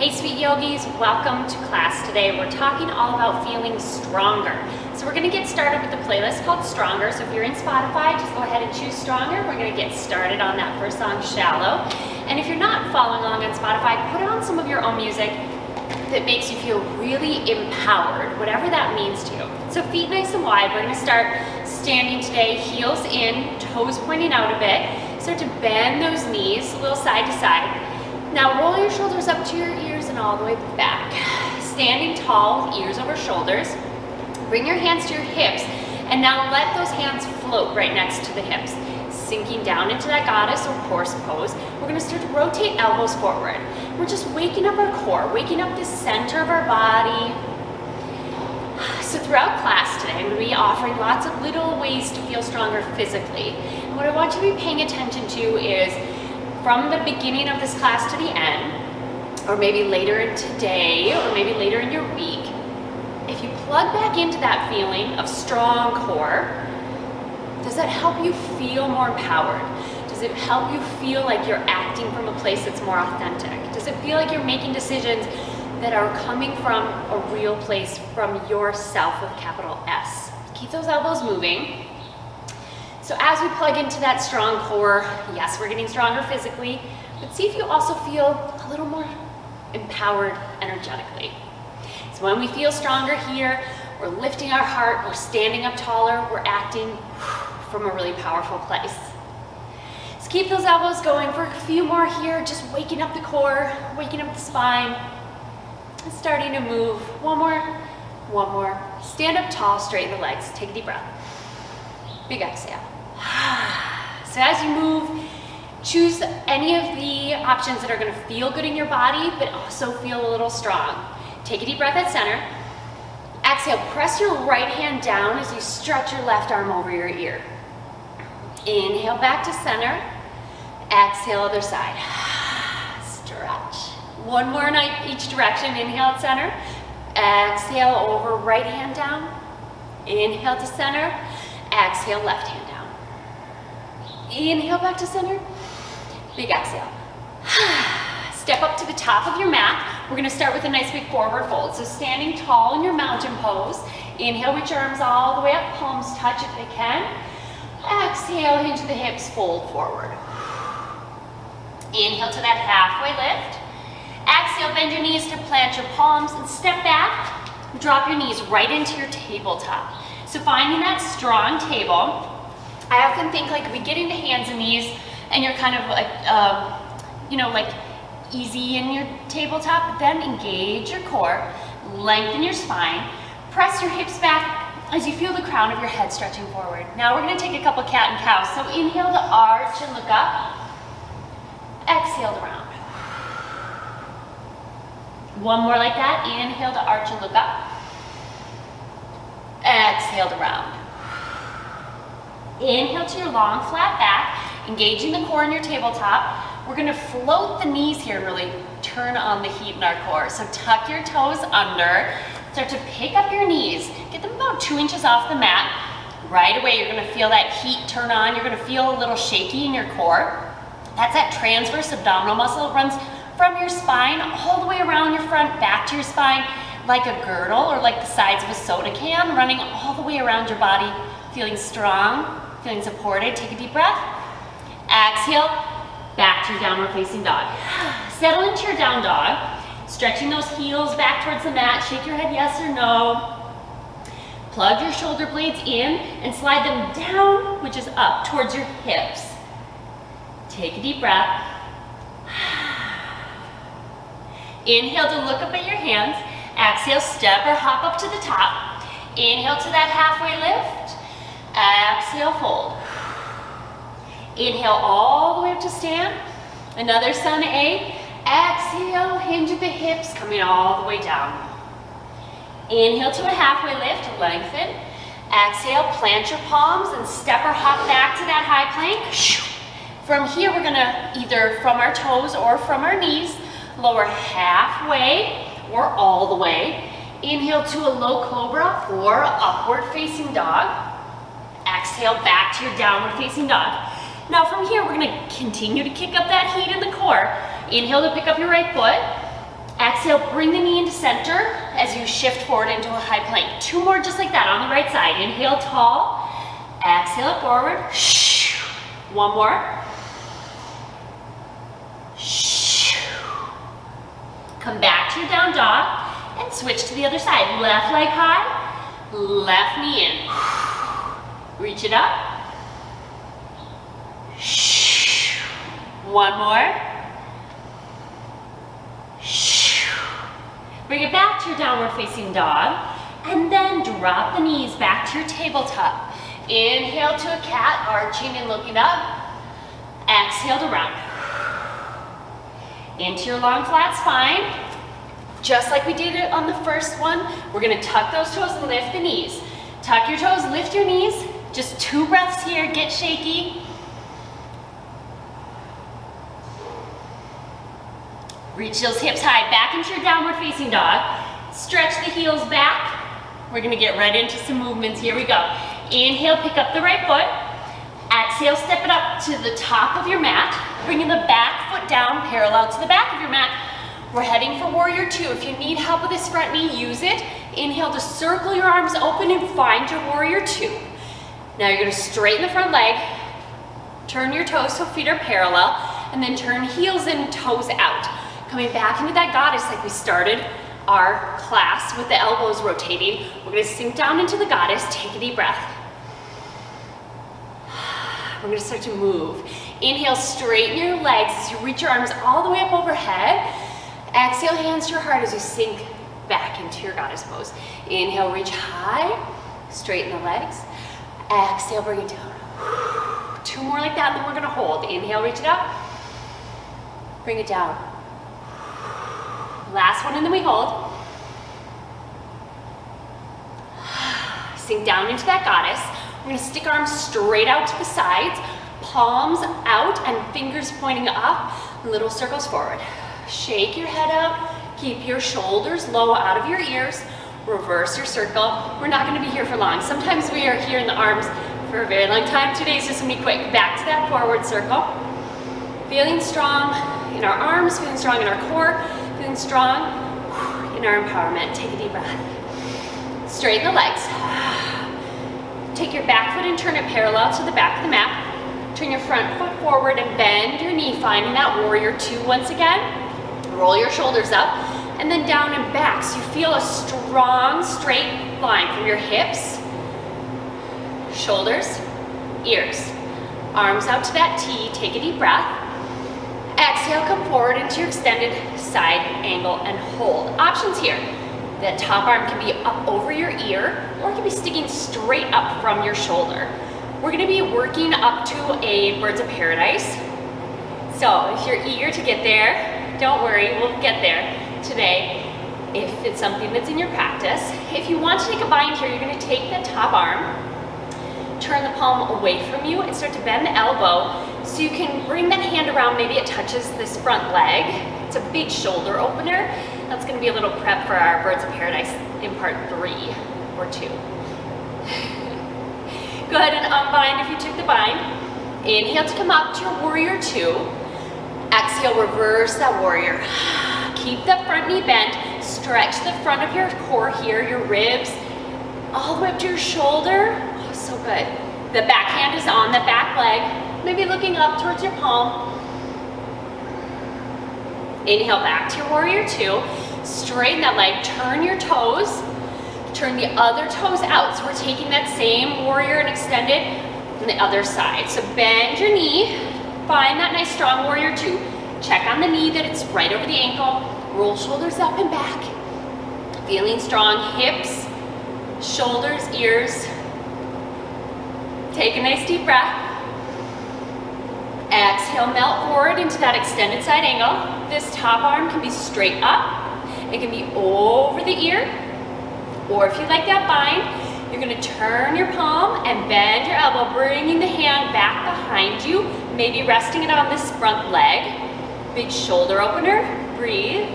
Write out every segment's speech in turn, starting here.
Hey sweet yogis, welcome to class today. We're talking all about feeling stronger. So we're gonna get started with the playlist called Stronger. So if you're in Spotify, just go ahead and choose Stronger. We're gonna get started on that first song, Shallow. And if you're not following along on Spotify, put on some of your own music that makes you feel really empowered, whatever that means to you. So feet nice and wide. We're gonna start standing today, heels in, toes pointing out a bit. Start to bend those knees a little side to side. Now roll your shoulders up to your ears and all the way back. Standing tall with ears over shoulders. Bring your hands to your hips and now let those hands float right next to the hips. Sinking down into that goddess or horse pose. We're gonna start to rotate elbows forward. We're just waking up our core, waking up the center of our body. So throughout class today, I'm gonna be offering lots of little ways to feel stronger physically. And what I want you to be paying attention to is from the beginning of this class to the end, or maybe later in today, or maybe later in your week, if you plug back into that feeling of strong core, does that help you feel more empowered? Does it help you feel like you're acting from a place that's more authentic? Does it feel like you're making decisions that are coming from a real place, from yourself with a capital S? Keep those elbows moving. So as we plug into that strong core, yes, we're getting stronger physically, but see if you also feel a little more empowered energetically. So when we feel stronger here, we're lifting our heart, we're standing up taller, we're acting from a really powerful place. So keep those elbows going for a few more here, just waking up the core, waking up the spine, and starting to move. One more. Stand up tall, straighten the legs, take a deep breath. Big exhale. So as you move, choose any of the options that are going to feel good in your body, but also feel a little strong. Take a deep breath at center. Exhale, press your right hand down as you stretch your left arm over your ear. Inhale back to center. Exhale, other side. Stretch. One more in each direction. Inhale at center. Exhale over, right hand down. Inhale to center. Exhale, left hand down. Inhale back to center. Big exhale. Step up to the top of your mat. We're gonna start with a nice big forward fold. So standing tall in your mountain pose. Inhale, reach your arms all the way up, palms touch if they can. Exhale, hinge the hips, fold forward. Inhale to that halfway lift. Exhale, bend your knees to plant your palms and step back. Drop your knees right into your tabletop. So finding that strong table, I often think like we get into hands and knees and you're kind of like, like easy in your tabletop, then engage your core, lengthen your spine, press your hips back as you feel the crown of your head stretching forward. Now we're gonna take a couple cat and cows. So inhale to arch and look up, exhale to round. One more like that, inhale to arch and look up, exhale to round. Inhale to your long flat back, engaging the core in your tabletop. We're gonna float the knees here and really turn on the heat in our core. So tuck your toes under, start to pick up your knees, get them about 2 inches off the mat. Right away, you're gonna feel that heat turn on. You're gonna feel a little shaky in your core. That's that transverse abdominal muscle. It runs from your spine all the way around your front, back to your spine, like a girdle or like the sides of a soda can, running all the way around your body, feeling strong, feeling supported. Take a deep breath. Exhale, back to your downward facing dog. Settle into your down dog, stretching those heels back towards the mat. Shake your head yes or no. Plug your shoulder blades in and slide them down, which is up, towards your hips. Take a deep breath. Inhale to look up at your hands. Exhale, step or hop up to the top. Inhale to that halfway lift. Exhale, fold. Inhale all the way up to stand. Another sun A. Exhale, hinge at the hips, coming all the way down. Inhale to a halfway lift, lengthen. Exhale, plant your palms and step or hop back to that high plank. From here, we're gonna either from our toes or from our knees, lower halfway or all the way. Inhale to a low cobra or upward facing dog. Exhale back to your downward facing dog. Now from here, we're gonna continue to kick up that heat in the core. Inhale to pick up your right foot. Exhale, bring the knee into center as you shift forward into a high plank. 2 more just like that on the right side. Inhale tall, exhale it forward. 1 more. Come back to your down dog and switch to the other side. Left leg high, left knee in. Reach it up. 1 more. Bring it back to your downward facing dog, and then drop the knees back to your tabletop. Inhale to a cat, arching and looking up. Exhale to round. Into your long flat spine. Just like we did it on the first one, we're gonna tuck those toes and lift the knees. Tuck your toes, lift your knees. Just 2 breaths here, get shaky. Reach those hips high, back into your downward facing dog. Stretch the heels back. We're gonna get right into some movements. Here we go. Inhale, pick up the right foot. Exhale, step it up to the top of your mat. Bringing the back foot down, parallel to the back of your mat. We're heading for warrior 2. If you need help with this front knee, use it. Inhale to circle your arms open and find your warrior 2. Now you're gonna straighten the front leg, turn your toes so feet are parallel, and then turn heels in, toes out. Coming back into that goddess like we started our class with the elbows rotating. We're gonna sink down into the goddess, take a deep breath. We're gonna start to move. Inhale, straighten your legs as you reach your arms all the way up overhead. Exhale, hands to your heart as you sink back into your goddess pose. Inhale, reach high, straighten the legs. Exhale, bring it down. 2 more like that, and then we're gonna hold. Inhale, reach it up. Bring it down. Last one, and then we hold. Sink down into that goddess. We're gonna stick arms straight out to the sides, palms out and fingers pointing up, little circles forward. Shake your head up, keep your shoulders low out of your ears, reverse your circle. We're not gonna be here for long. Sometimes we are here in the arms for a very long time. Today's just gonna be quick. Back to that forward circle. Feeling strong in our arms, feeling strong in our core, feeling strong in our empowerment. Take a deep breath. Straighten the legs. Take your back foot and turn it parallel to the back of the mat. Turn your front foot forward and bend your knee, finding that warrior 2 once again. Roll your shoulders up and then down and back. So you feel a strong straight line from your hips, shoulders, ears. Arms out to that T, take a deep breath. Exhale, come forward into your extended side angle and hold. Options here. That top arm can be up over your ear or it can be sticking straight up from your shoulder. We're gonna be working up to a birds of paradise. So if you're eager to get there, don't worry, we'll get there today if it's something that's in your practice. If you want to take a bind here, you're gonna take the top arm, turn the palm away from you and start to bend the elbow so you can bring that hand around, maybe it touches this front leg. It's a big shoulder opener. That's gonna be a little prep for our birds of paradise in part 3 or 2. Go ahead and unbind if you took the bind. Inhale to come up to your warrior 2. Exhale, reverse that warrior. Keep the front knee bent. Stretch the front of your core here, your ribs, all the way up to your shoulder. Oh, so good. The back hand is on the back leg, maybe looking up towards your palm. Inhale back to your warrior 2. Straighten that leg, turn your toes. Turn the other toes out. So we're taking that same warrior and extend it on the other side. So bend your knee, find that nice strong warrior 2. Check on the knee that it's right over the ankle. Roll shoulders up and back. Feeling strong, hips, shoulders, ears. Take a nice deep breath. Exhale, melt forward into that extended side angle. This top arm can be straight up. It can be over the ear. Or if you like that bind, you're gonna turn your palm and bend your elbow, bringing the hand back behind you, maybe resting it on this front leg. Big shoulder opener, breathe.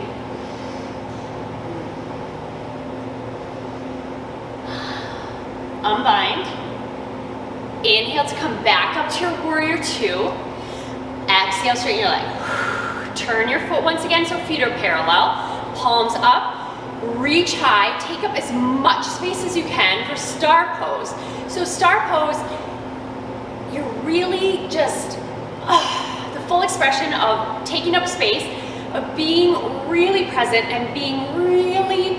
Unbind. Inhale to come back up to your warrior 2. Exhale, straighten your leg. Turn your foot once again so feet are parallel. palms up, reach high, take up as much space as you can for star pose. So star pose, you're really just the full expression of taking up space, of being really present and being really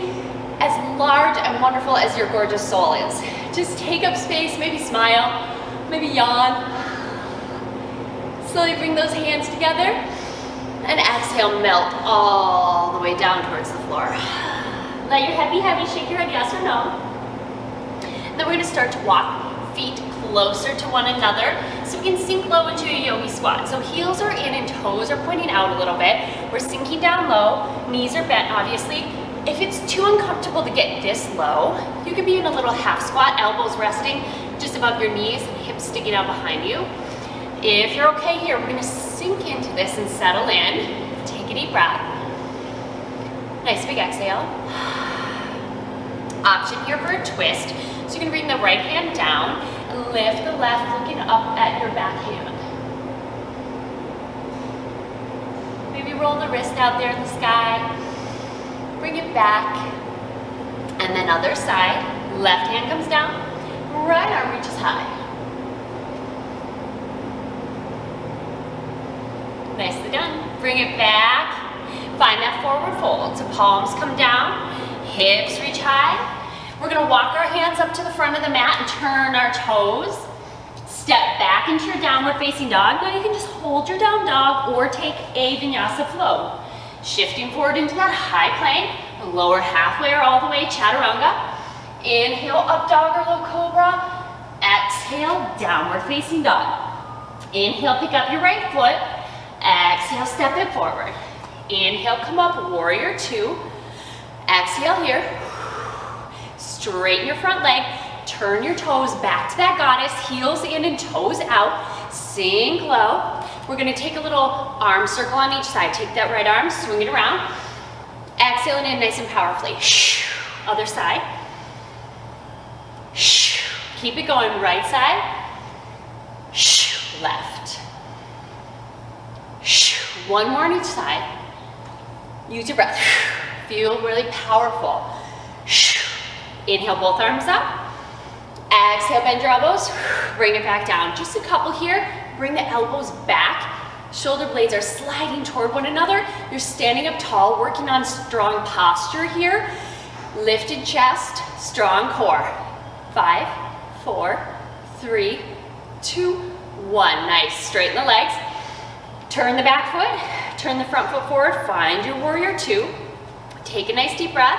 as large and wonderful as your gorgeous soul is. Just take up space, maybe smile, maybe yawn. Slowly bring those hands together and exhale, melt all the way down towards the floor. Let your head be heavy, shake your head yes or no. And then we're gonna start to walk feet closer to one another so we can sink low into a yogi squat. So heels are in and toes are pointing out a little bit. We're sinking down low, knees are bent obviously. If it's too uncomfortable to get this low, you could be in a little half squat, elbows resting just above your knees, hips sticking out behind you. If you're okay here, we're gonna sink into this and settle in. Take a deep breath. Nice big exhale. Option here for a twist. So you're gonna bring the right hand down and lift the left, looking up at your back hand. Maybe roll the wrist out there in the sky. Bring it back. And then other side. Left hand comes down. Right arm reaches high. Nicely done. Bring it back. Find that forward fold. So palms come down, hips reach high. We're gonna walk our hands up to the front of the mat and turn our toes. Step back into your downward facing dog. Now you can just hold your down dog or take a vinyasa flow. Shifting forward into that high plank, lower halfway or all the way, chaturanga. Inhale, up dog or low cobra. Exhale, downward facing dog. Inhale, pick up your right foot. Exhale, step it forward. Inhale, come up, warrior two. Exhale here. Straighten your front leg. Turn your toes back to that goddess. Heels in and toes out. Sink low. We're gonna take a little arm circle on each side. Take that right arm, swing it around. Exhaling in nice and powerfully. Other side. Keep it going, right side. Left. One more on each side. Use your breath. Feel really powerful. Inhale, both arms up. Exhale, bend your elbows. Bring it back down. Just a couple here. Bring the elbows back. Shoulder blades are sliding toward one another. You're standing up tall, working on strong posture here. Lifted chest, strong core. 5, 4, 3, 2, 1. Nice. Straighten the legs. Turn the back foot, turn the front foot forward, find your warrior two. Take a nice deep breath.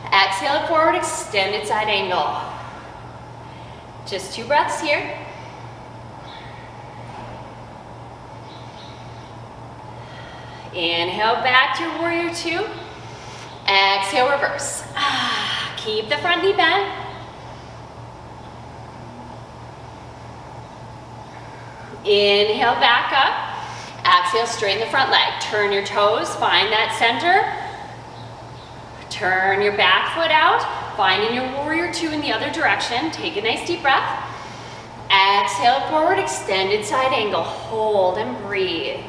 Exhale it forward, extended side angle. Just 2 breaths here. Inhale back to your warrior two. Exhale, reverse. Keep the front knee bent. Inhale back up. Exhale, straighten the front leg. Turn your toes, find that center. Turn your back foot out, finding your warrior two in the other direction. Take a nice deep breath. Exhale forward, extended side angle. Hold and breathe.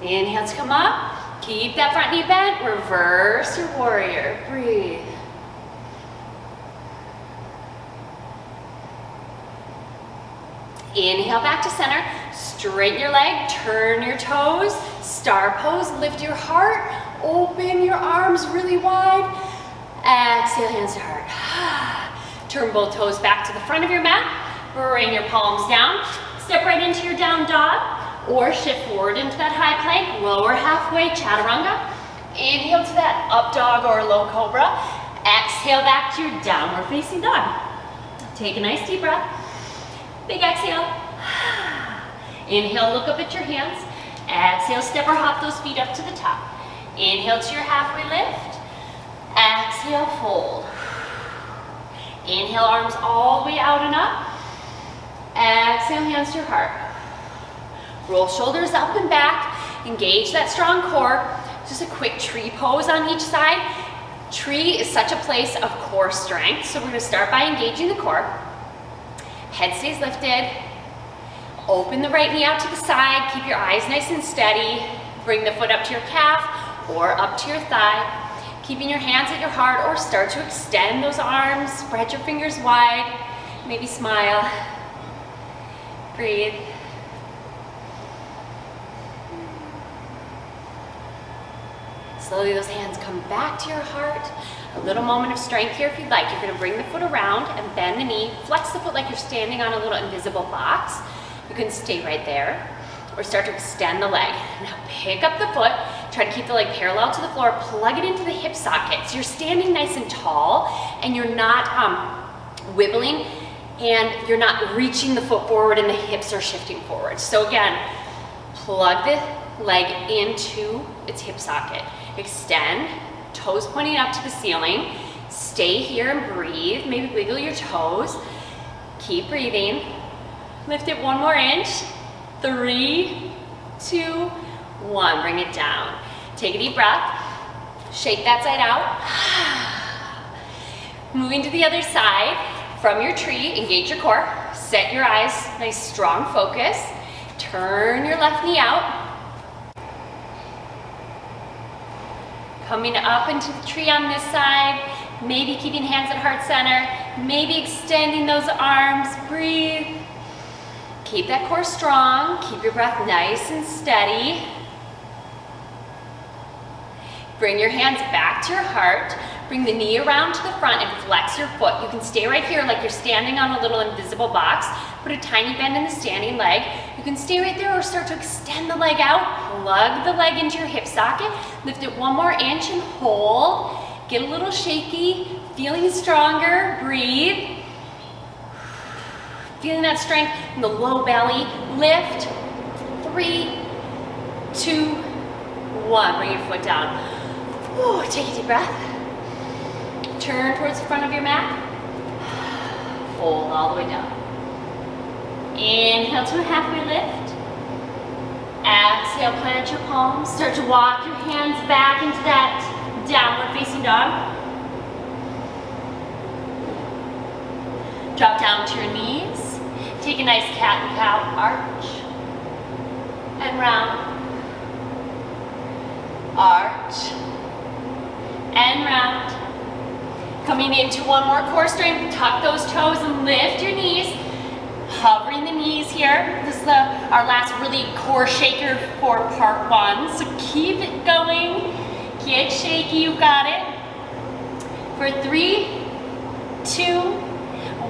Inhale to come up. Keep that front knee bent. Reverse your warrior. Breathe. Inhale back to center, straighten your leg, turn your toes, star pose, lift your heart, open your arms really wide. Exhale, hands to heart. Turn both toes back to the front of your mat, bring your palms down, step right into your down dog, or shift forward into that high plank, lower halfway, chaturanga. Inhale to that up dog or low cobra. Exhale back to your downward facing dog. Take a nice deep breath. Big exhale. Inhale, look up at your hands. Exhale, step or hop those feet up to the top. Inhale to your halfway lift. Exhale, fold. Inhale, arms all the way out and up. Exhale, hands to your heart. Roll shoulders up and back. Engage that strong core. Just a quick tree pose on each side. Tree is such a place of core strength. So we're gonna start by engaging the core. Head stays lifted. Open the right knee out to the side. Keep your eyes nice and steady. Bring the foot up to your calf or up to your thigh. Keeping your hands at your heart, or start to extend those arms. Spread your fingers wide. Maybe smile. Breathe. Slowly those hands come back to your heart. A little moment of strength here if you'd like. You're going to bring the foot around and bend the knee. Flex the foot like you're standing on a little invisible box. You can stay right there or start to extend the leg. Now pick up the foot. Try to keep the leg parallel to the floor. Plug it into the hip socket. So you're standing nice and tall and you're not wibbling and you're not reaching the foot forward and the hips are shifting forward. So again, plug the leg into its hip socket. Extend, toes pointing up to the ceiling. Stay here and breathe. Maybe wiggle your toes. Keep breathing. Lift it one more inch. 3, 2, 1. Bring it down. Take a deep breath. Shake that side out. Moving to the other side. From your tree, engage your core. Set your eyes, nice strong focus. Turn your left knee out. Coming up into the tree on this side, maybe keeping hands at heart center, maybe extending those arms, breathe. Keep that core strong, keep your breath nice and steady. Bring your hands back to your heart, bring the knee around to the front and flex your foot. You can stay right here like you're standing on a little invisible box. Put a tiny bend in the standing leg. You can stay right there or start to extend the leg out. Plug the leg into your hip socket. Lift it one more inch and hold. Get a little shaky. Feeling stronger. Breathe. Feeling that strength in the low belly. Lift. 3, 2, 1. Bring your foot down. Ooh, take a deep breath. Turn towards the front of your mat. Fold all the way down. Inhale to a halfway lift. Exhale, plant your palms. Start to walk your hands back into that downward facing dog. Drop down to your knees. Take a nice cat and cow arch. And round. Arch. And round. Coming into one more core strength. Tuck those toes and lift your knees. Hovering the knees here. This is our last really core shaker for part 1. So keep it going. Get shaky, you got it. For 3, 2,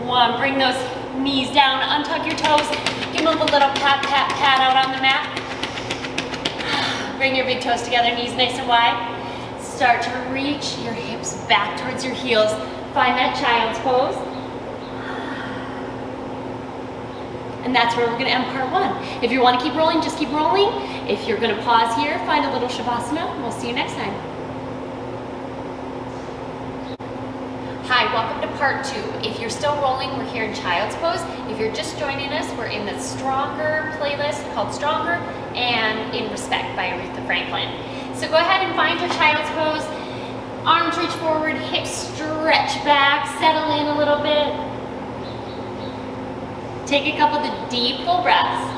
1. Bring those knees down, untuck your toes. Give them a little pat, pat, pat out on the mat. Bring your big toes together, knees nice and wide. Start to reach your hips back towards your heels. Find that child's pose. And that's where we're going to end part 1. If you want to keep rolling, just keep rolling. If you're going to pause here, find a little Shavasana, and we'll see you next time. Hi, welcome to part 2. If you're still rolling, we're here in child's pose. If you're just joining us, we're in the Stronger playlist called Stronger and In Respect by Aretha Franklin. So go ahead and find your child's pose. Arms reach forward, hips stretch back, settle in a little bit. Take a couple of deep, full breaths.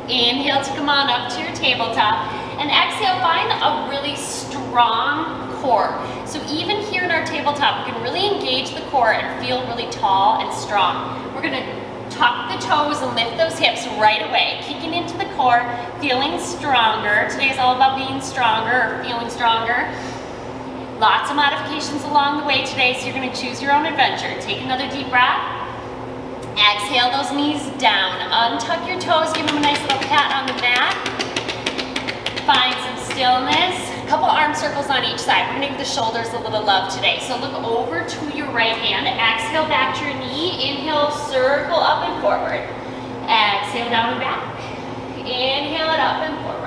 Inhale to come on up to your tabletop. And exhale, find a really strong core. So even here in our tabletop, we can really engage the core and feel really tall and strong. We're going to tuck the toes and lift those hips right away. Kicking into the core, feeling stronger. Today's all about being stronger or feeling stronger. Lots of modifications along the way today, so you're going to choose your own adventure. Take another deep breath. Exhale those knees down. Untuck your toes. Give them a nice little pat on the mat. Find some stillness. A couple arm circles on each side. We're going to give the shoulders a little love today. So look over to your right hand. Exhale back to your knee. Inhale, circle up and forward. Exhale down and back. Inhale it up and forward.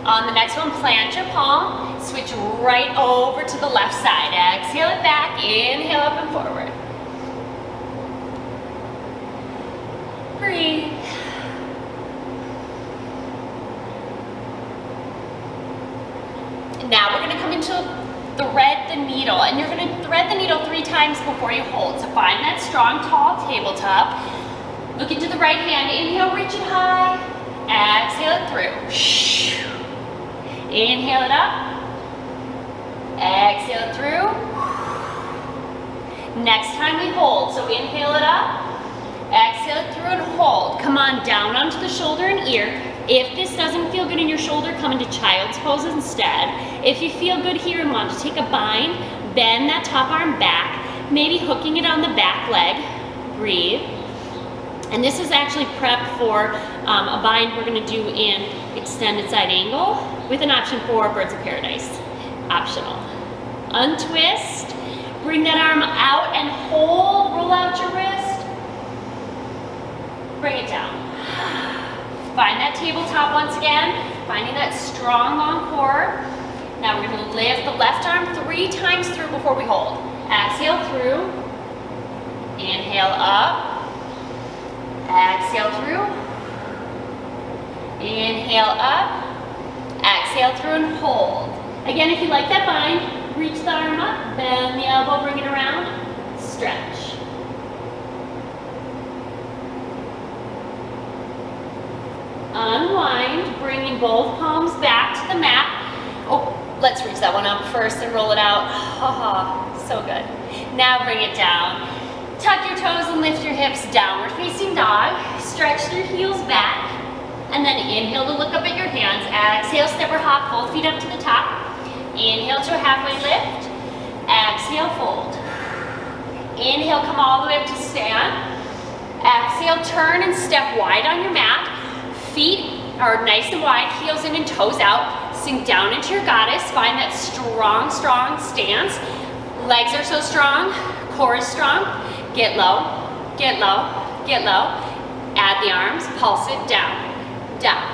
On the next one, plant your palm, switch right over to the left side. Exhale it back, inhale up and forward. Breathe. Now we're going to come into thread the needle, and you're gonna thread the needle 3 times before you hold. So find that strong, tall tabletop. Look into the right hand, inhale, reach it high. Exhale it through. Inhale it up. Exhale it through. Next time we hold, so inhale it up. Exhale it through and hold. Come on down onto the shoulder and ear. If this doesn't feel good in your shoulder, come into child's pose instead. If you feel good here and want to take a bind, bend that top arm back, maybe hooking it on the back leg. Breathe. And this is actually prep for a bind we're gonna do in extended side angle with an option for birds of paradise. Optional. Untwist, bring that arm out and hold, roll out your wrist. Bring it down. Find that tabletop once again, finding that strong long core. Now we're gonna lift the left arm 3 times through before we hold. Exhale through, inhale up, exhale through, inhale up, exhale through and hold. Again, if you like that bind, reach the arm up, bend the elbow, bring it around, stretch. Unwind, bringing both palms back to the mat. Oh, let's reach that one up first and roll it out. Oh, so good. Now bring it down. Tuck your toes and lift your hips, downward facing dog. Stretch your heels back. And then inhale to look up at your hands. Exhale, step or hop, both feet up to the top. Inhale to a halfway lift. Exhale, fold. Inhale, come all the way up to stand. Exhale, turn and step wide on your mat. Feet are nice and wide, heels in and toes out. Sink down into your goddess. Find that strong, strong stance. Legs are so strong, core is strong. Get low, get low, get low. Add the arms, pulse it down, down,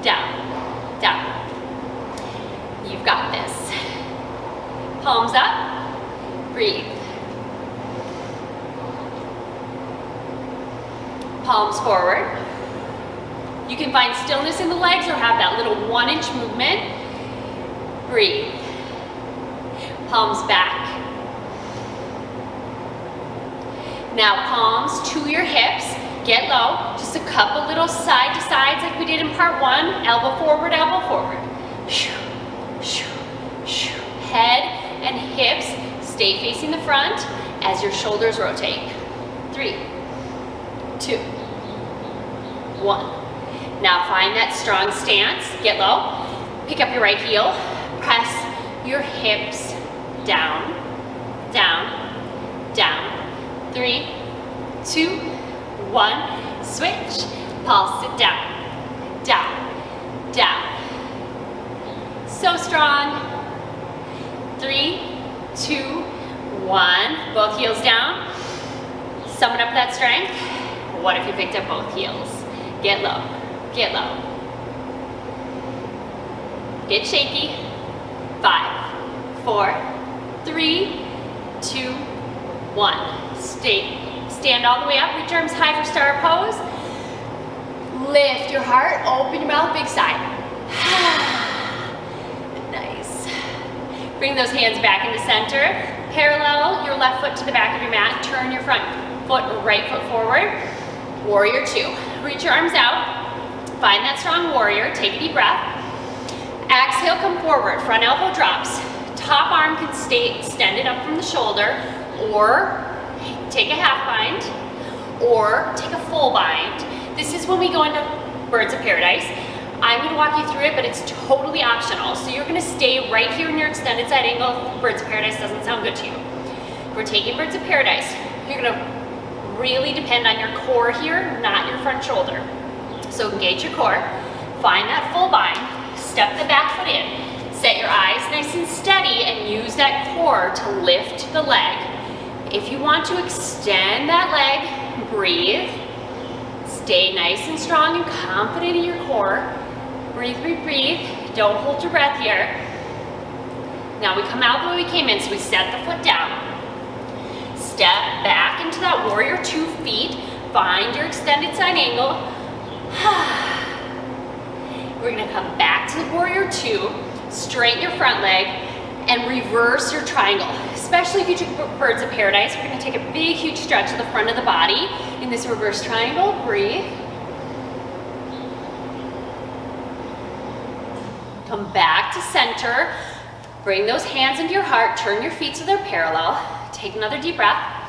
down, down. You've got this. Palms up, breathe. Palms forward. You can find stillness in the legs or have that little 1-inch movement. Breathe. Palms back. Now palms to your hips. Get low. Just a couple little side to sides like we did in part 1. Elbow forward, elbow forward. Head and hips stay facing the front as your shoulders rotate. 3, 2, 1. Now find that strong stance, get low, pick up your right heel, press your hips down, down, down. 3, 2, 1, switch, pulse it down, down, down. So strong. 3, 2, 1, both heels down. Summon up that strength. What if you picked up both heels? Get low. Get low. Get shaky. 5, 4, 3, 2, 1. Stand all the way up. Reach arms high for star pose. Lift your heart. Open your mouth. Big sigh. Nice. Bring those hands back into center. Parallel your left foot to the back of your mat. Turn your front foot, right foot forward. Warrior 2. Reach your arms out. Find that strong warrior, take a deep breath. Exhale, come forward, front elbow drops. Top arm can stay extended up from the shoulder, or take a half bind, or take a full bind. This is when we go into birds of paradise. I'm gonna walk you through it, but it's totally optional. So you're gonna stay right here in your extended side angle if birds of paradise doesn't sound good to you. If we're taking birds of paradise, you're gonna really depend on your core here, not your front shoulder. So engage your core, find that full bind, step the back foot in, set your eyes nice and steady and use that core to lift the leg. If you want to extend that leg, breathe, stay nice and strong and confident in your core. Breathe, breathe, breathe, don't hold your breath here. Now we come out the way we came in, so we set the foot down. Step back into that warrior 2 feet, find your extended side angle. We're gonna come back to the warrior 2, straighten your front leg, and reverse your triangle. Especially if you took birds of paradise, we're gonna take a big, huge stretch to the front of the body in this reverse triangle. Breathe. Come back to center. Bring those hands into your heart. Turn your feet so they're parallel. Take another deep breath.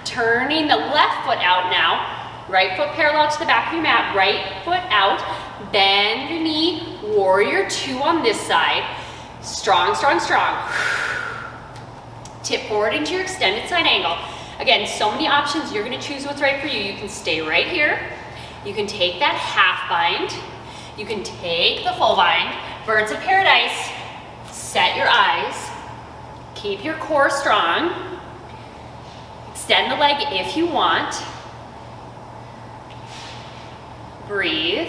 Turning the left foot out now. Right foot parallel to the back of your mat. Right foot out. Bend your knee. Warrior two on this side. Strong, strong, strong. Tip forward into your extended side angle. Again, so many options. You're gonna choose what's right for you. You can stay right here. You can take that half bind. You can take the full bind. Birds of paradise. Set your eyes. Keep your core strong. Extend the leg if you want. Breathe.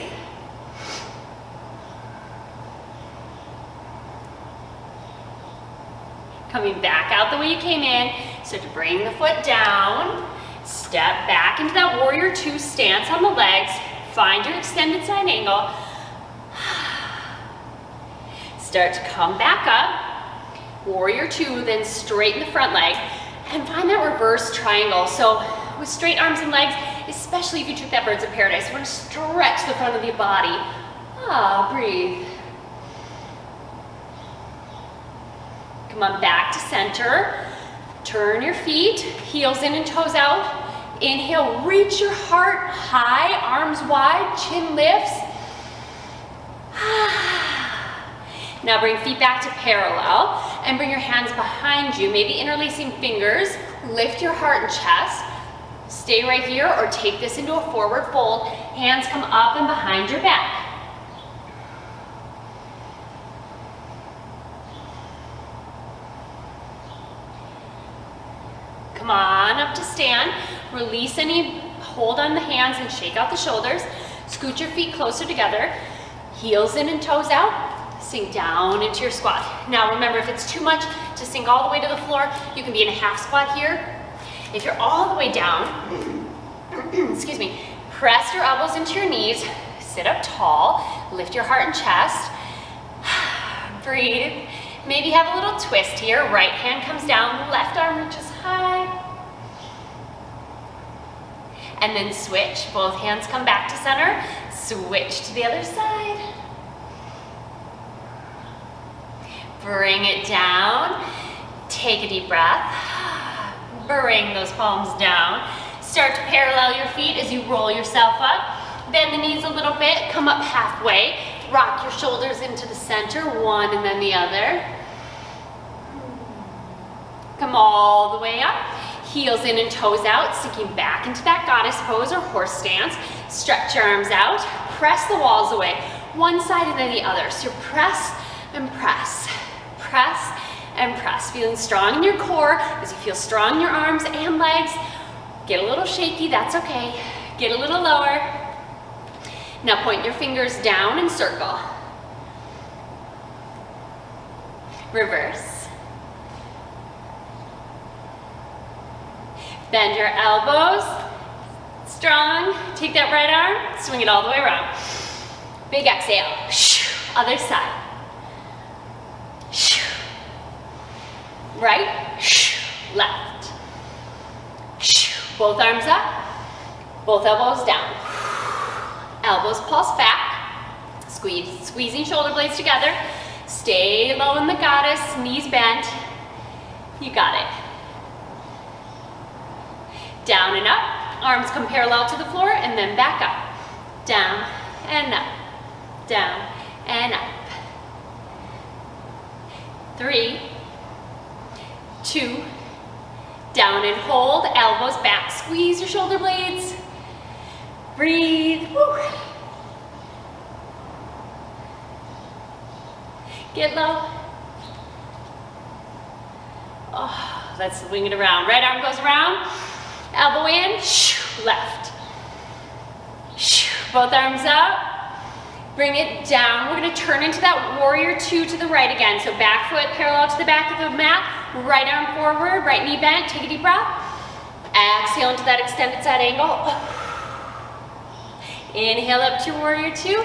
Coming back out the way you came in. So to bring the foot down, step back into that warrior two stance on the legs. Find your extended side angle. Start to come back up. Warrior two, then straighten the front leg. And find that reverse triangle. So with straight arms and legs, especially if you took that birds of paradise, we're gonna stretch the front of your body. Breathe. Come on back to center. Turn your feet, heels in and toes out. Inhale, reach your heart high, arms wide, chin lifts. Now bring feet back to parallel and bring your hands behind you, maybe interlacing fingers. Lift your heart and chest. Stay right here or take this into a forward fold. Hands come up and behind your back. Come on up to stand. Release any hold on the hands and shake out the shoulders. Scoot your feet closer together. Heels in and toes out. Sink down into your squat. Now remember, if it's too much to sink all the way to the floor, you can be in a half squat here. If you're all the way down, excuse me, press your elbows into your knees, sit up tall, lift your heart and chest, breathe. Maybe have a little twist here. Right hand comes down, left arm reaches high. And then switch, both hands come back to center, switch to the other side. Bring it down, take a deep breath, bring those palms down. Start to parallel your feet as you roll yourself up. Bend the knees a little bit, come up halfway. Rock your shoulders into the center, one and then the other. Come all the way up. Heels in and toes out, sinking back into that goddess pose or horse stance. Stretch your arms out, press the walls away, one side and then the other. So press and press, press and press. Feeling strong in your core as you feel strong in your arms and legs. Get a little shaky, that's okay. Get a little lower. Now point your fingers down and circle. Reverse. Bend your elbows, strong. Take that right arm, swing it all the way around. Big exhale, other side. Right, left. Both arms up, both elbows down. Elbows pulse back, squeezing shoulder blades together. Stay low in the goddess, knees bent. You got it. Down and up, arms come parallel to the floor and then back up. Down and up, down and up. 3, 2, down and hold, elbows back, squeeze your shoulder blades. Breathe, woo. Get low. Oh, let's wing it around. Right arm goes around. Elbow in, left. Both arms up. Bring it down. We're going to turn into that warrior two to the right again. So back foot parallel to the back of the mat. Right arm forward, right knee bent. Take a deep breath. Exhale into that extended side angle. Inhale up to warrior two.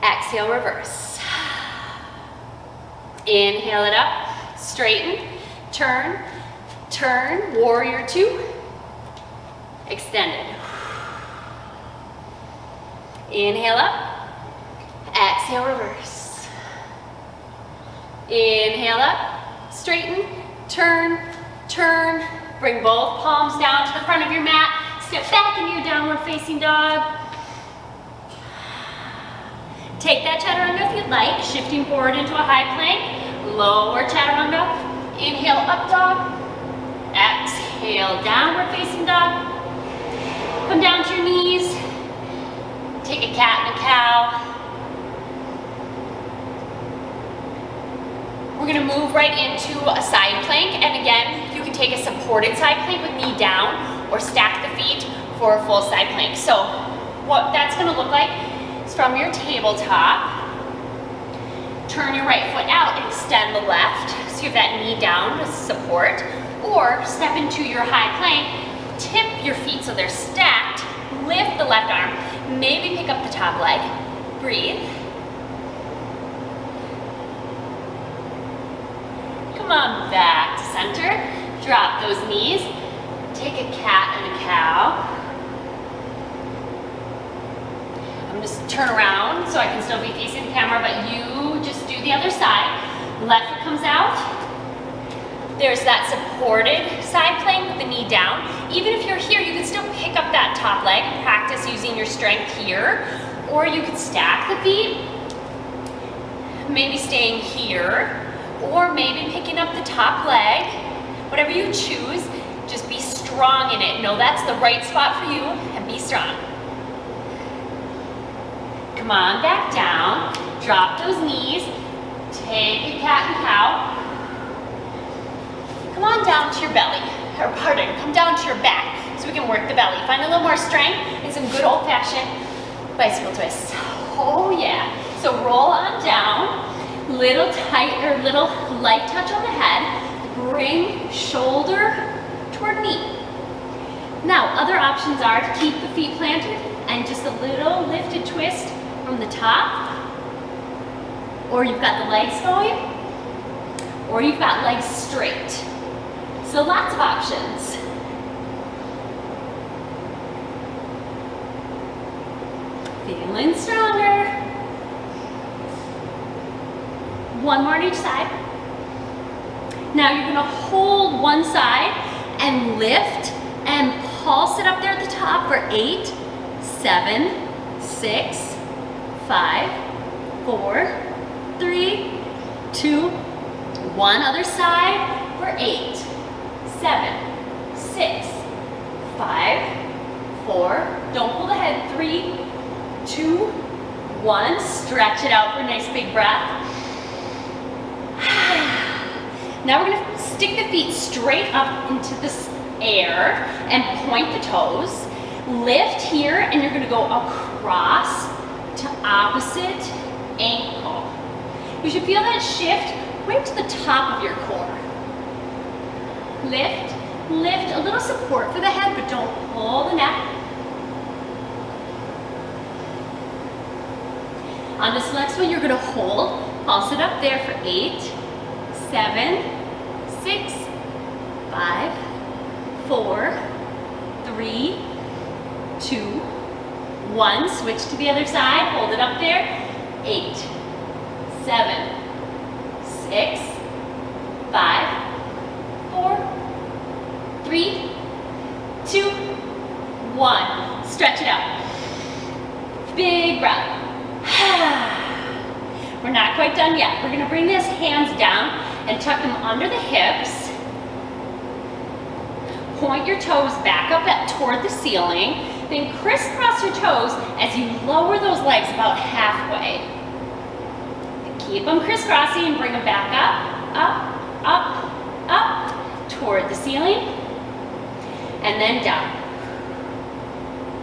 Exhale, reverse. Inhale it up, straighten, turn, turn, warrior two, extended. Inhale up, exhale, reverse. Inhale up, straighten, turn, turn, bring both palms down to the front of your mat, step back into your downward facing dog. Take that chaturanga if you'd like, shifting forward into a high plank, lower chaturanga, inhale up dog, exhale downward facing dog, come down to your knees, take a cat and a cow. We're gonna move right into a side plank, and again, you can take a supported side plank with knee down or stack the feet for a full side plank. So what that's gonna look like is from your tabletop, turn your right foot out and extend the left, so you have that knee down as support, or step into your high plank, tip your feet so they're stacked, lift the left arm, maybe pick up the top leg, breathe. Come on back to center, drop those knees, take a cat and a cow. I'm just turn around so I can still be facing the camera, but you just do the other side. Left foot comes out. There's that supported side plank with the knee down. Even if you're here, you can still pick up that top leg and practice using your strength here, or you could stack the feet, maybe staying here, or maybe picking up the top leg. Whatever you choose, just be strong in it. Know that's the right spot for you, and be strong. Come on back down, drop those knees, take a cat and cow. Come on down to your belly, or pardon, come down to your back so we can work the belly. Find a little more strength and some good old-fashioned bicycle twists. Oh yeah. So roll on down, little tight or little light touch on the head, bring shoulder toward knee. Now, other options are to keep the feet planted and just a little lifted twist from the top, or you've got the legs going, or you've got legs straight. So lots of options. Feeling stronger. One more on each side. Now you're gonna hold one side and lift and pulse it up there at the top for 8, 7, 6, 5, 4, 3, 2, 1. Other side for 8, 7, 6, 5, 4. Don't pull the head. 3, 2, 1. Stretch it out for a nice big breath. Now we're gonna stick the feet straight up into this air and point the toes. Lift here, and you're gonna go across to opposite ankle. You should feel that shift right to the top of your core. Lift, lift, a little support for the head, but don't pull the neck. On this next one, you're gonna hold, pulse it up there for 8, 7, 6, 5, 4, 3, 2, 1. Switch to the other side, hold it up there. 8, 7, 6, 5, 4, 3, 2, 1. Stretch it out. Big breath. We're not quite done yet. We're gonna bring these hands down and tuck them under the hips. Point your toes back up toward the ceiling. Then crisscross your toes as you lower those legs about halfway. Keep them crisscrossing and bring them back up, up, up, up, toward the ceiling, and then down.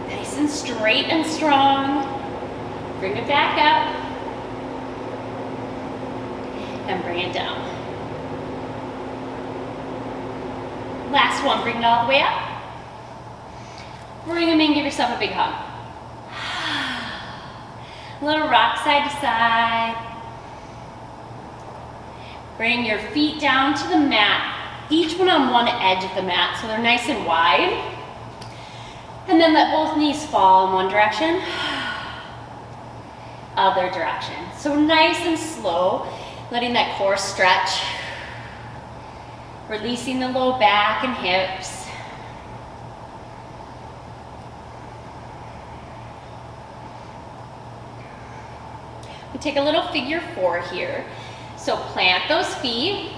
Nice and straight and strong. Bring it back up, and bring it down. Last one, bring it all the way up. Bring them in, give yourself a big hug. A little rock side to side. Bring your feet down to the mat, each one on one edge of the mat, so they're nice and wide. And then let both knees fall in one direction, other direction. So nice and slow, letting that core stretch, releasing the low back and hips. We take a little figure 4 here. So plant those feet,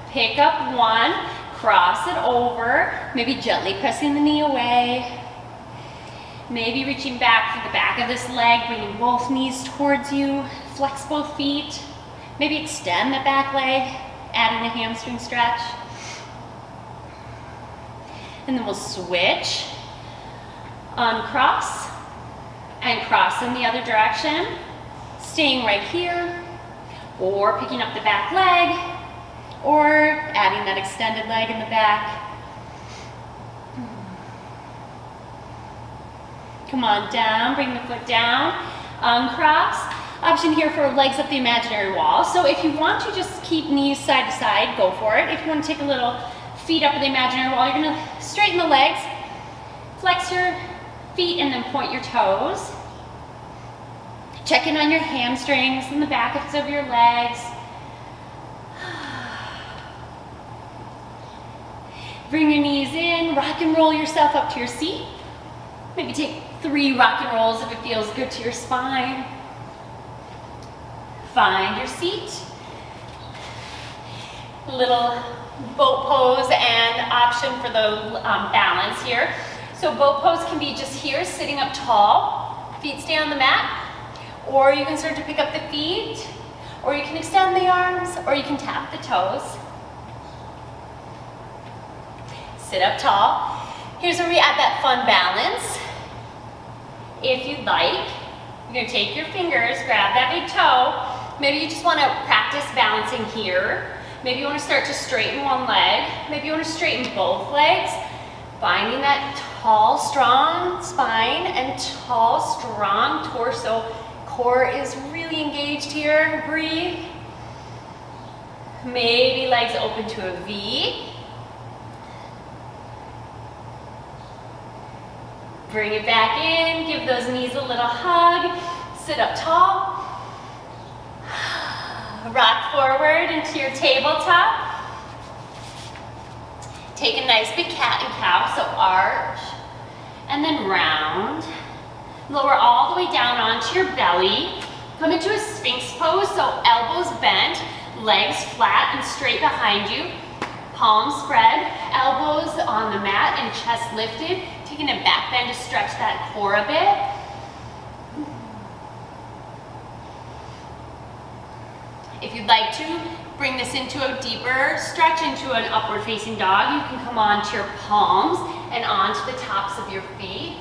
pick up one, cross it over, maybe gently pressing the knee away. Maybe reaching back for the back of this leg, bringing both knees towards you, flex both feet. Maybe extend the back leg, adding a hamstring stretch. And then we'll switch, uncross, and cross in the other direction. Staying right here, or picking up the back leg, or adding that extended leg in the back. Come on down, bring the foot down, uncross. Option here for legs up the imaginary wall. So if you want to just keep knees side to side, go for it. If you want to take a little feet up the imaginary wall, you're gonna straighten the legs, flex your feet, and then point your toes. Check in on your hamstrings and the backs of your legs. Bring your knees in, rock and roll yourself up to your seat. Maybe take 3 rock and rolls if it feels good to your spine. Find your seat. Little boat pose and option for the balance here. So boat pose can be just here, sitting up tall, feet stay on the mat, or you can start to pick up the feet, or you can extend the arms, or you can tap the toes. Sit up tall. Here's where we add that fun balance. If you'd like, you're gonna take your fingers, grab that big toe. Maybe you just wanna practice balancing here. Maybe you wanna start to straighten one leg. Maybe you wanna straighten both legs. Finding that tall, strong spine and tall, strong torso. Core is really engaged here. Breathe. Maybe legs open to a V. Bring it back in, give those knees a little hug, sit up tall, rock forward into your tabletop. Take a nice big cat and cow, so arch, and then round. Lower all the way down onto your belly. Come into a Sphinx pose, so elbows bent, legs flat and straight behind you. Palms spread, elbows on the mat and chest lifted. Taking a back bend to stretch that core a bit. If you'd like to bring this into a deeper stretch, into an upward facing dog, you can come onto your palms and onto the tops of your feet.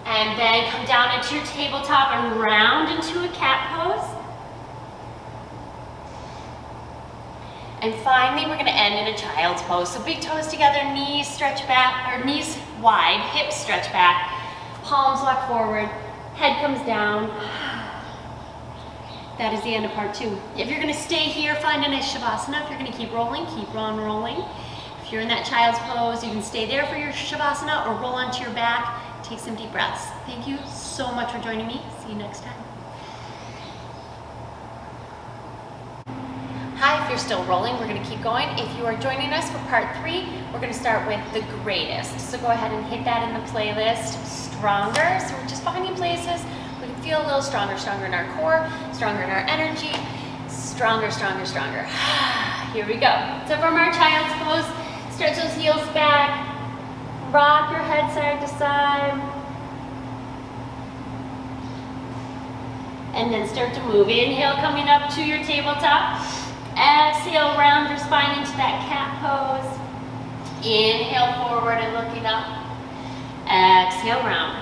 And then come down into your tabletop and round into a cat pose. And finally, we're gonna end in a child's pose. So big toes together, knees stretch back, or knees wide, hips stretch back, palms walk forward, head comes down. That is the end of part 2. If you're gonna stay here, find a nice Shavasana. If you're gonna keep rolling, keep on rolling. If you're in that child's pose, you can stay there for your Shavasana or roll onto your back. Take some deep breaths. Thank you so much for joining me. See you next time. Hi, if you're still rolling, we're gonna keep going. If you are joining us for part 3, we're gonna start with the greatest. So go ahead and hit that in the playlist, stronger. So we're just finding places we can feel a little stronger, stronger in our core, stronger in our energy, stronger, stronger, stronger. Here we go. So from our child's pose, stretch those heels back, rock your head side to side, and then start to move. Inhale, coming up to your tabletop. Exhale, round your spine into that cat pose. Inhale forward and looking up. Exhale, round.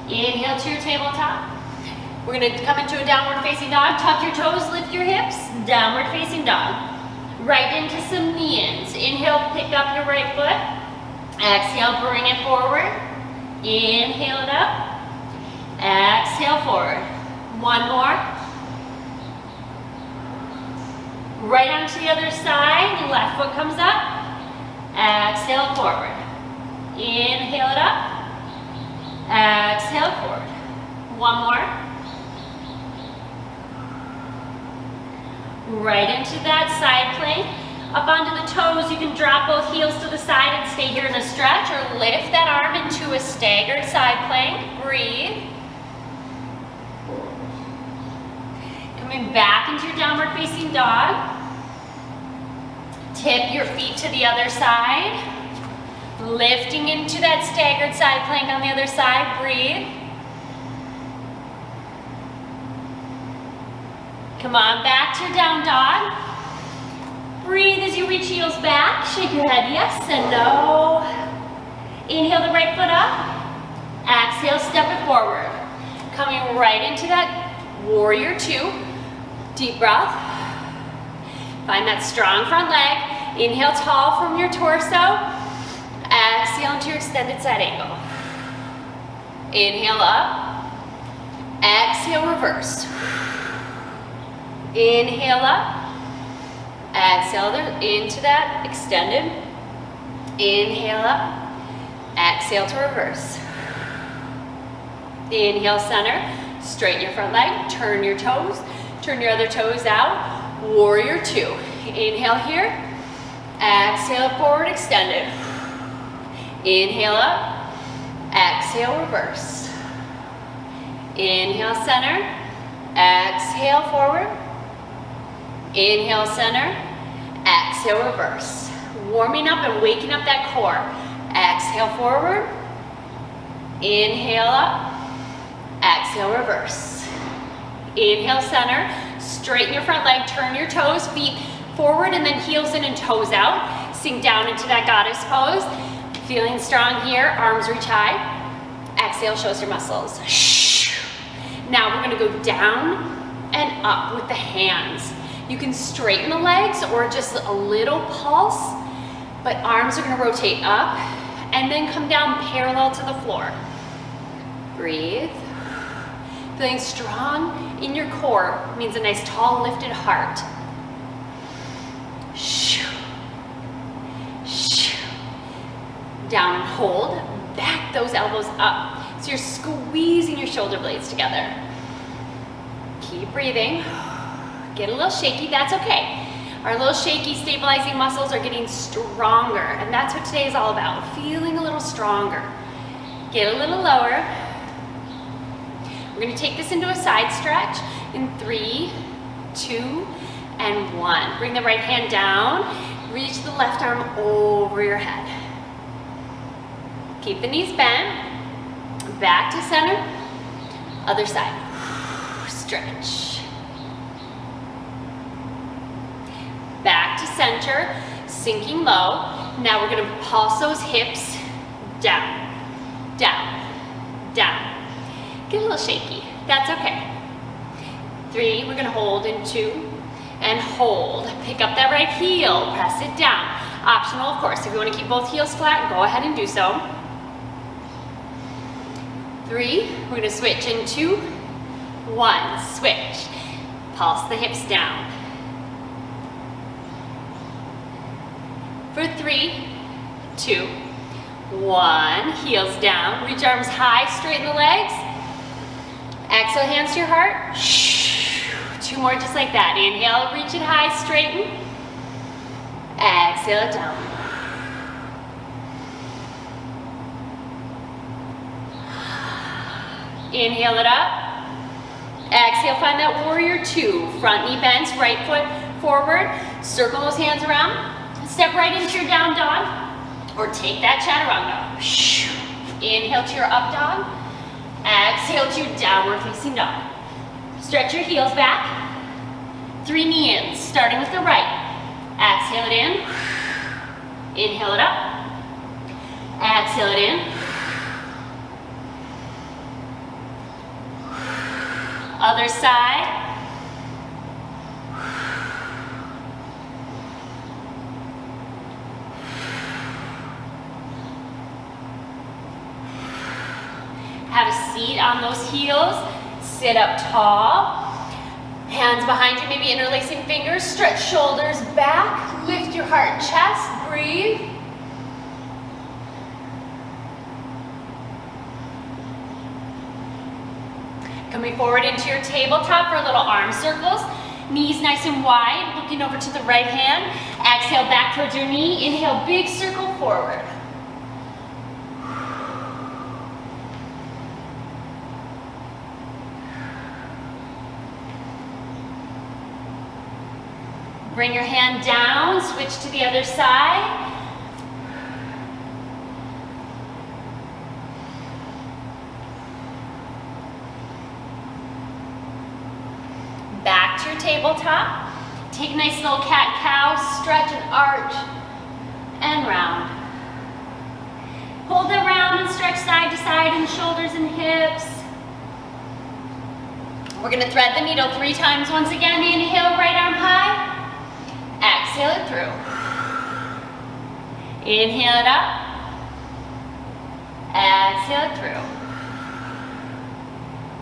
Inhale to your tabletop. We're going to come into a downward facing dog. Tuck your toes, lift your hips. Downward facing dog. Right into some knee-ins. Inhale, pick up your right foot. Exhale, bring it forward. Inhale it up. Exhale forward. One more. Right onto the other side, left foot comes up. Exhale forward. Inhale it up. Exhale forward. One more. Right into that side plank. Up onto the toes, you can drop both heels to the side and stay here in a stretch, or lift that arm into a staggered side plank. Breathe. Coming back into your downward facing dog. Tip your feet to the other side. Lifting into that staggered side plank on the other side. Breathe. Come on back to your down dog. Breathe as you reach heels back. Shake your head yes and no. Inhale the right foot up. Exhale, step it forward. Coming right into that warrior two. Deep breath. Find that strong front leg. Inhale tall from your torso. Exhale into your extended side angle. Inhale up. Exhale, reverse. Inhale up. Exhale into that extended. Inhale up. Exhale to reverse. Inhale, center. Straighten your front leg. Turn your toes. Turn your other toes out. Warrior two. Inhale here. Exhale forward, extended. Inhale up. Exhale, reverse. Inhale, center. Exhale, forward. Inhale, center. Exhale, reverse. Warming up and waking up that core. Exhale, forward. Inhale up. Exhale, reverse. Inhale, center. Straighten your front leg. Turn your toes, feet forward, and then heels in and toes out. Sink down into that goddess pose. Feeling strong here. Arms reach high. Exhale, shows your muscles. Now we're going to go down and up with the hands. You can straighten the legs or just a little pulse, but arms are going to rotate up and then come down parallel to the floor. Breathe. Feeling strong in your core means a nice tall lifted heart. Down and hold. Back those elbows up. So you're squeezing your shoulder blades together. Keep breathing. Get a little shaky, that's okay. Our little shaky stabilizing muscles are getting stronger, and that's what today is all about, feeling a little stronger. Get a little lower. We're gonna take this into a side stretch in 3, 2, and 1. Bring the right hand down, reach the left arm over your head. Keep the knees bent, back to center, other side. Stretch. Back to center, sinking low. Now we're gonna pulse those hips down, down, down. Get a little shaky, that's okay. 3, we're gonna hold in 2, and hold. Pick up that right heel, press it down. Optional, of course, if you wanna keep both heels flat, go ahead and do so. 3, we're gonna switch in 2, 1, switch. Pulse the hips down. For 3, 2, 1, heels down. Reach arms high, straighten the legs. Exhale, hands to your heart. 2 more just like that. Inhale, reach it high, straighten. Exhale it down. Inhale it up. Exhale, find that warrior 2. Front knee bends, right foot forward. Circle those hands around. Step right into your down dog, or take that chaturanga. Inhale to your up dog. Exhale to your downward facing dog. Stretch your heels back. 3 knee ins, starting with the right. Exhale it in. Inhale it up. Exhale it in. Other side. Have a seat on those heels. Sit up tall. Hands behind you, maybe interlacing fingers. Stretch shoulders back. Lift your heart and chest. Breathe. Coming forward into your tabletop for little arm circles. Knees nice and wide, looking over to the right hand. Exhale back towards your knee. Inhale, big circle forward. Bring your hand down, switch to the other side. Back to your tabletop. Take a nice little cat-cow, stretch and arch, and round. Hold that round and stretch side to side in shoulders and hips. We're gonna thread the needle 3 times. Once again, inhale, right arm high. Exhale it through. Inhale it up. Exhale it through.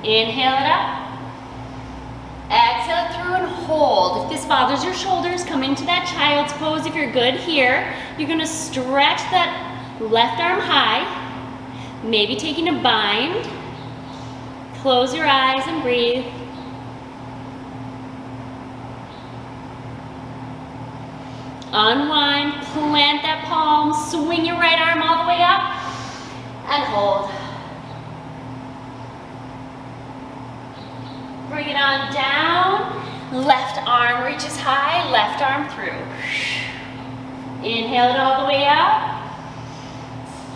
Inhale it up. Exhale it through and hold. If this bothers your shoulders, come into that child's pose. If you're good here, you're gonna stretch that left arm high, maybe taking a bind. Close your eyes and breathe. Unwind, plant that palm, swing your right arm all the way up, and hold. Bring it on down. Left arm reaches high, left arm through. Inhale it all the way up.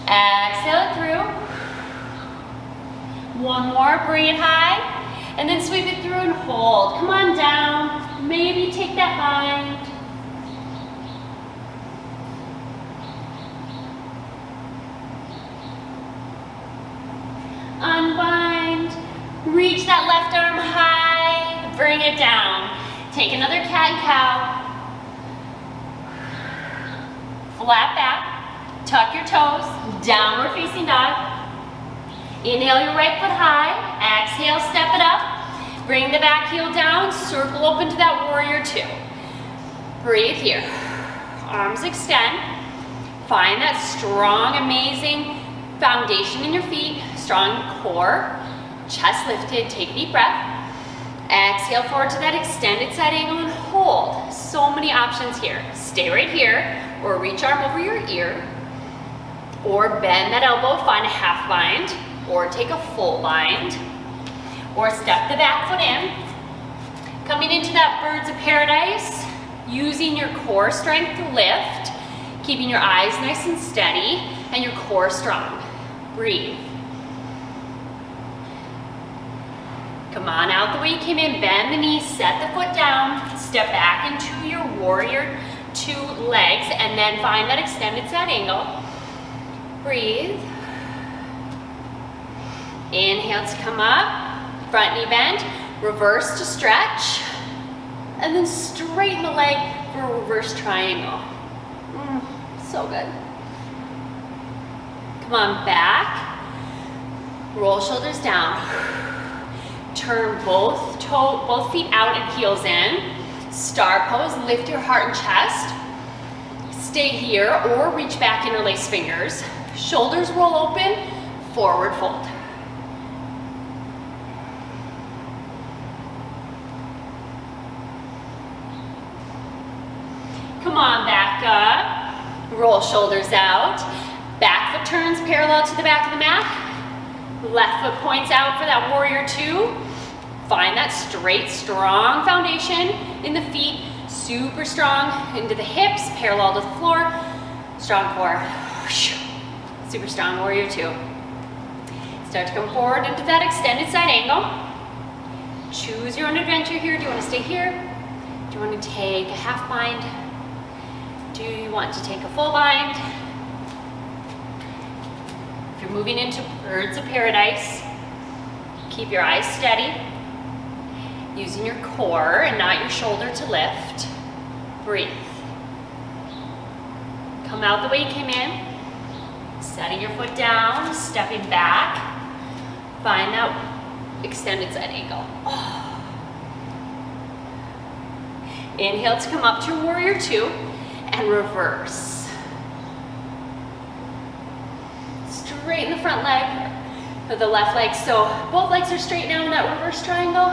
Exhale it through. One more, bring it high. And then sweep it through and hold. Come on down. Maybe take that bind. Unwind. Reach that left arm high, bring it down. Take another cat and cow. Flat back, tuck your toes, downward facing dog. Inhale your right foot high, exhale, step it up. Bring the back heel down, circle open to that warrior 2. Breathe here. Arms extend. Find that strong, amazing foundation in your feet, strong core. Chest lifted, take a deep breath. Exhale forward to that extended side angle and hold. So many options here. Stay right here, or reach arm over your ear, or bend that elbow, find a half bind, or take a full bind, or step the back foot in. Coming into that birds of paradise, using your core strength to lift, keeping your eyes nice and steady, and your core strong. Breathe. Come on out the way you came in, bend the knees, set the foot down, step back into your warrior 2 legs, and then find that extended side angle. Breathe. Inhale to come up, front knee bend, reverse to stretch, and then straighten the leg for a reverse triangle. So good. Come on back, roll shoulders down. Turn both feet out and heels in. Star pose, lift your heart and chest. Stay here or reach back, interlace fingers. Shoulders roll open, forward fold. Come on, back up. Roll shoulders out. Back foot turns parallel to the back of the mat. Left foot points out for that warrior 2. Find that straight, strong foundation in the feet. Super strong into the hips, parallel to the floor. Strong core. Super strong warrior 2. Start to come forward into that extended side angle. Choose your own adventure here. Do you want to stay here? Do you want to take a half bind? Do you want to take a full bind? If you're moving into birds of paradise, keep your eyes steady, using your core and not your shoulder to lift. Breathe. Come out the way you came in, setting your foot down, stepping back. Find that extended side angle. Inhale to come up to warrior two and reverse. Straighten the front leg or the left leg, so both legs are straight now in that reverse triangle.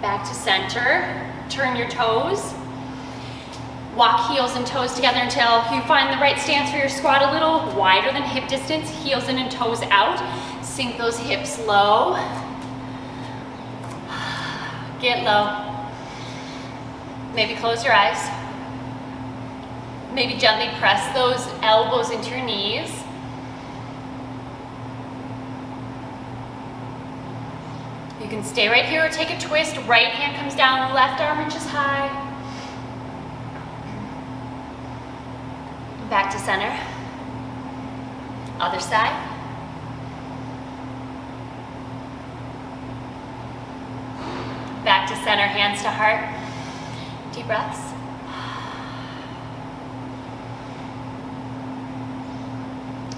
Back to center, turn your toes. Walk heels and toes together until you find the right stance for your squat, a little wider than hip distance, heels in and toes out. Sink those hips low. Get low. Maybe close your eyes. Maybe gently press those elbows into your knees. You can stay right here or take a twist. Right hand comes down, left arm reaches high. Back to center. Other side. Back to center, hands to heart. Deep breaths.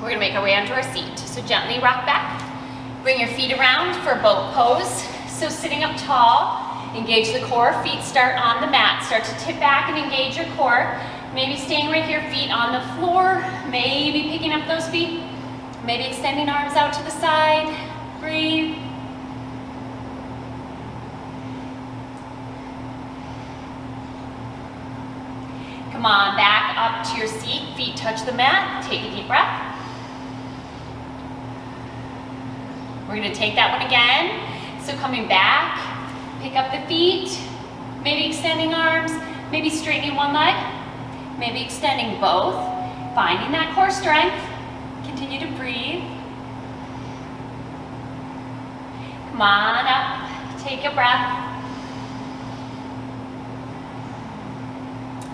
We're gonna make our way onto our seat. So gently rock back. Bring your feet around for boat pose. So sitting up tall, engage the core. Feet start on the mat. Start to tip back and engage your core. Maybe staying right here, feet on the floor. Maybe picking up those feet. Maybe extending arms out to the side. Breathe. Come on, back up to your seat. Feet touch the mat. Take a deep breath. We're gonna take that one again. So coming back, pick up the feet. Maybe extending arms. Maybe straightening one leg. Maybe extending both, finding that core strength. Continue to breathe. Come on up, take a breath.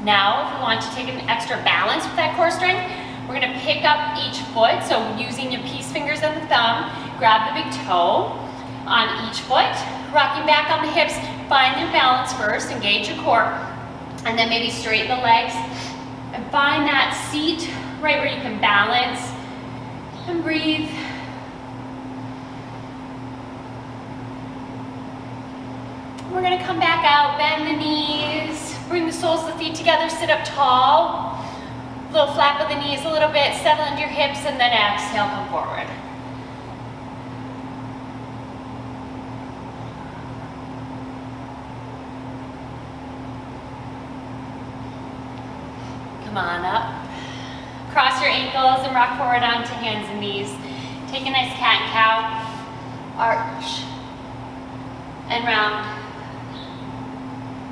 Now, if we want to take an extra balance with that core strength, we're gonna pick up each foot. So using your peace fingers and the thumb, grab the big toe on each foot, rocking back on the hips, find your balance first, engage your core, and then maybe straighten the legs. And find that seat right where you can balance and breathe. We're gonna come back out, bend the knees, bring the soles of the feet together, sit up tall. Little flap of the knees a little bit, settle into your hips, and then exhale, come forward. Come on up. Cross your ankles and rock forward onto hands and knees. Take a nice cat and cow. Arch and round.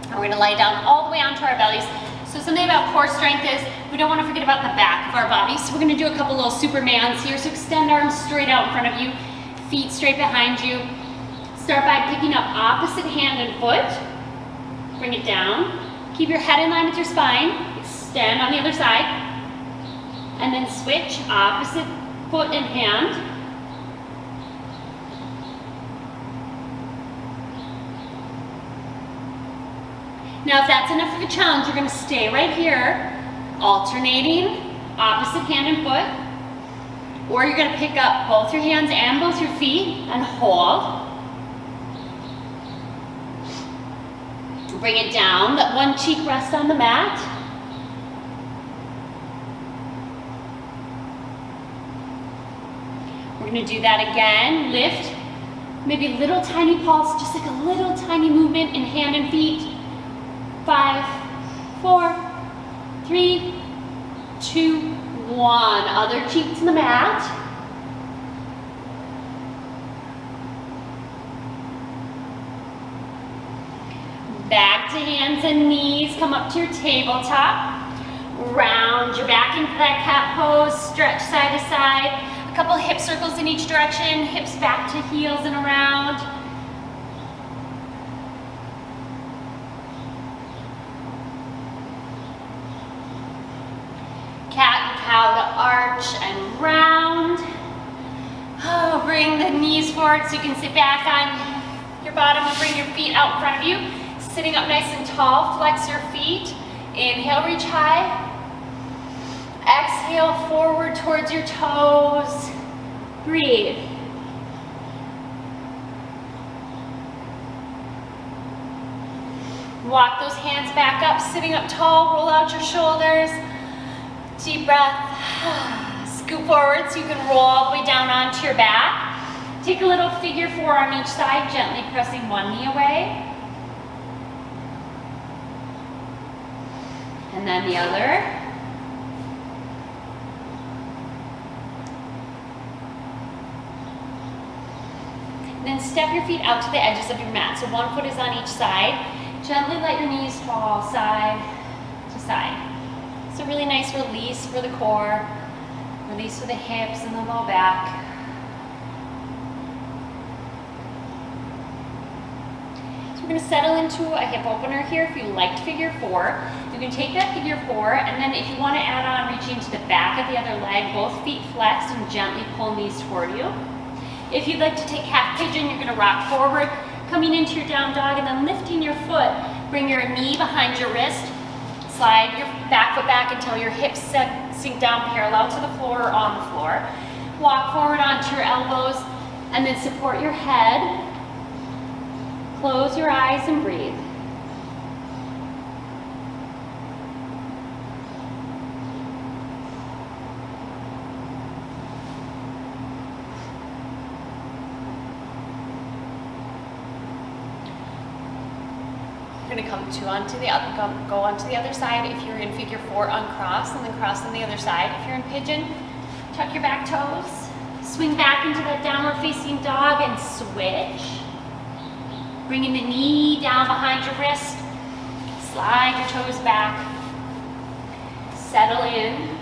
And we're gonna lie down all the way onto our bellies. So something about core strength is we don't want to forget about the back of our body. So we're gonna do a couple little supermans here. So extend arms straight out in front of you, feet straight behind you. Start by picking up opposite hand and foot. Bring it down. Keep your head in line with your spine. Extend on the other side, and then switch opposite foot and hand. Now if that's enough of a challenge, you're going to stay right here, alternating opposite hand and foot, or you're going to pick up both your hands and both your feet and hold. Bring it down, let one cheek rest on the mat. We're gonna do that again. Lift, maybe little tiny pulse, just like a little tiny movement in hand and feet. 5, 4, 3, 2, 1. Other cheek to the mat. Back to hands and knees, come up to your tabletop. Round your back into that cat pose, stretch side to side. A couple hip circles in each direction, hips back to heels and around. Cat and cow to arch and round. Oh, bring the knees forward so you can sit back on your bottom and bring your feet out in front of you. Sitting up nice and tall, flex your feet. Inhale, reach high. Exhale, forward towards your toes. Breathe. Walk those hands back up, sitting up tall, roll out your shoulders. Deep breath. Scoot forward so you can roll all the way down onto your back. Take a little figure 4 on each side, gently pressing one knee away. And then the other. Then step your feet out to the edges of your mat. So one foot is on each side. Gently let your knees fall side to side. It's a really nice release for the core, release for the hips and the low back. So we're going to settle into a hip opener here. If you liked figure 4, you can take that figure 4, and then if you want to add on reaching to the back of the other leg, both feet flexed, and gently pull knees toward you. If you'd like to take half pigeon, you're going to rock forward, coming into your down dog, and then lifting your foot. Bring your knee behind your wrist. Slide your back foot back until your hips sink down parallel to the floor or on the floor. Walk forward onto your elbows, and then support your head. Close your eyes and breathe. You're going to come go onto the other side. If you're in figure 4, uncross, and then cross on the other side. If you're in pigeon, tuck your back toes, swing back into that downward facing dog and switch. Bringing the knee down behind your wrist, slide your toes back, settle in,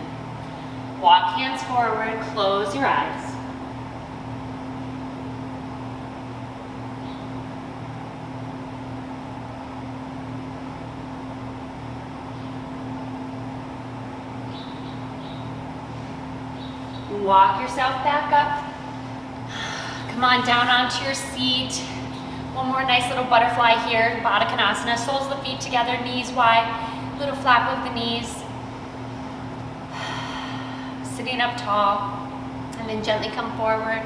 walk hands forward, close your eyes. Walk yourself back up. Come on down onto your seat. One more nice little butterfly here, Baddha Konasana. Soles of the feet together, knees wide, little flap of the knees. Sitting up tall, and then gently come forward.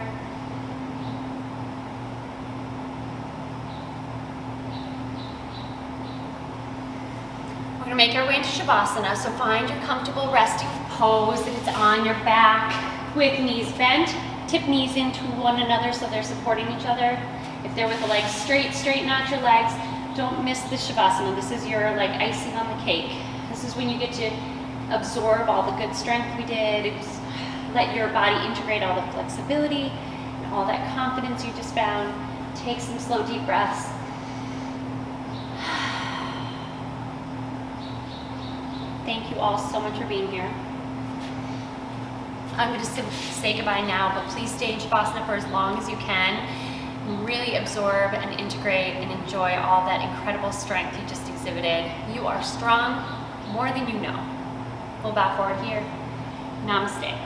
We're going to make our way into Shavasana, so find your comfortable resting pose that it's on your back with knees bent. Tip knees into one another so they're supporting each other. If they're with the legs straight, straighten out your legs. Don't miss the Shavasana. This is your like icing on the cake. This is when you get to absorb all the good strength we did. Let your body integrate all the flexibility and all that confidence you just found. Take some slow, deep breaths. Thank you all so much for being here. I'm going to say goodbye now, but please stay in Shavasana for as long as you can. Really absorb and integrate and enjoy all that incredible strength you just exhibited. You are strong more than you know. Full bow forward here. Namaste.